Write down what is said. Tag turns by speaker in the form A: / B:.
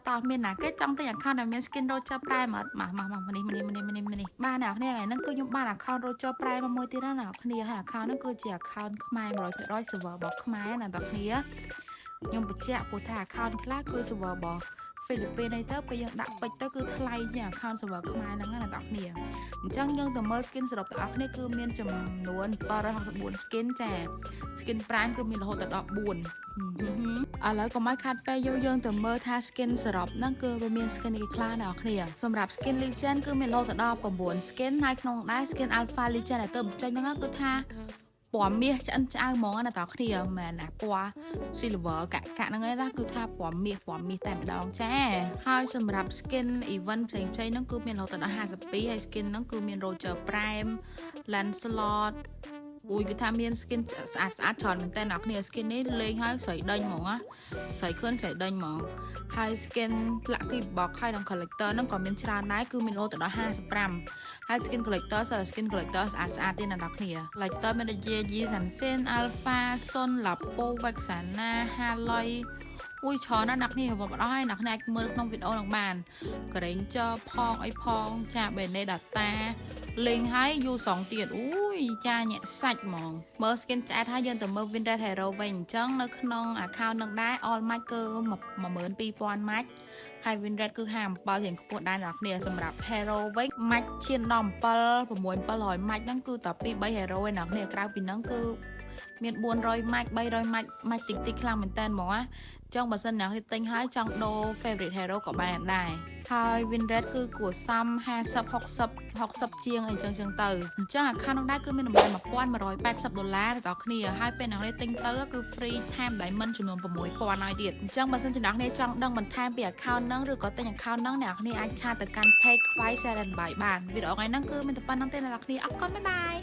A: ต่อមានណាគេចង់ទិញ account ដែលមាន skin Roger Prime មកនេះបានអ្នកគ្នាហ្នឹងគឺខ្ញុំបាន account Roger Prime មកមួយទៀតណាអ្នកគ្នាហើយ account ហ្នឹងគឺជា account ខ្មែរ 100% server របស់ខ្មែរណាអ្នកគ្នាខ្ញុំបញ្ជាក់ព្រោះថា account ខ្លះគឺ server របស់ហ្វីលីពីននេះទៅពេលយើងដាក់ពេជ្រទៅគឺថ្លៃជាង account server ខ្មែរហ្នឹងណាអ្នកគ្នាអញ្ចឹងយើងទៅមើល skin សរុបទាំងអស់គ្នាគឺមានចំនួន764 skin ចា skin Prime គឺមានរហូតដល់14ឥឡូវកុំឲ្យខាត់ពេលយើងទៅមើលថា skin សរុបហ្នឹងគឺវាមាន skin អីខ្លះអ្នកគ្នាសម្រាប់ skin Legend គឺមានរហូតដល់9 skin ហើយក្នុងដែរ skin Alpha Legend ដែលទៅបញ្ចេញហ្នឹងគឺថាពណ៌មាសឆ្អិនឆ្អៅហ្មងណាតើគ្នាមែនណាពណ៌ silver កាក់ហ្នឹងឯងណាគឺថាពណ៌មាសតែម្ដងចាហើយសម្រាប់ skin event ផ្សេងហ្នឹងគឺមានរហូតដល់52ហើយ skin ហ្នឹងគឺមាន Roger Prime Lancelot គឺថាមាន skin ស្អាតច្រើនមែនតើអ្នកគ្នា skin នេះលេងហើយស្រីដេញហ្មងណាស្រីខឿនស្រីដេញហ្មងហើយ skin Lucky Box ហើយនិង collector ហ្នឹងក៏មានច្រើនដែរគឺមានរហូតដល់55ហើយ skin collector សិត skin collector ស្អាតទៀតណាអ្នកគ្នា collector មានដូចជា Yi Sansin Alpha Son Lapo Vexana Haloy ច្រើនណាស់អ្នកនេះបងប្អូនអស់ហើយអ្នកនេះអាចមើលក្នុងវីដេអូនឹងបាន Granger ផងអីផងចា Benedetta លេងហើយយូរ2ទៀតចាញាក់សាច់ហ្មងមើល skin ឆ្អែតហើយយើងទៅមើល Win Red Hero វិញអញ្ចឹងនៅក្នុង account នឹងដែរ all match គឺ 12000 match ហើយ Win Red គឺ57រៀងខ្ពស់ដែរអ្នកនេះសម្រាប់ Hero វិញ match ឈានដល់700 match ហ្នឹងគឺតែ2 3 Hero ឯអ្នកនេះក្រៅពីហ្នឹងគឺមាន400 match 300 match តិចខ្លាំងមែនតើហ្មងណាចឹងបើសិនអ្នកនេះទិញហើយចង់ដូរ favorite hero ក៏បានដែរហើយ Win Red គឺគួរសម50 60ជាងអីចឹងទៅអញ្ចឹង account នោះដែរគឺមានតម្លៃ$1180ដល់គ្នាហើយពេលអ្នកនេះទិញទៅគឺ free time diamond ចំនួន6000ហើយទៀតអញ្ចឹងបើសិនជាអ្នកនេះចង់ដឹងបន្ថែមពី account ហ្នឹងឬក៏ទិញ account ហ្នឹងអ្នកនេះអាចឆាតទៅកាន់ page Kwai Silent Buy បានវីដេអូថ្ងៃហ្នឹងគឺមានតែប៉ុណ្្នឹងទេអ្នកនរគ្នាអរគុណបាយបាយ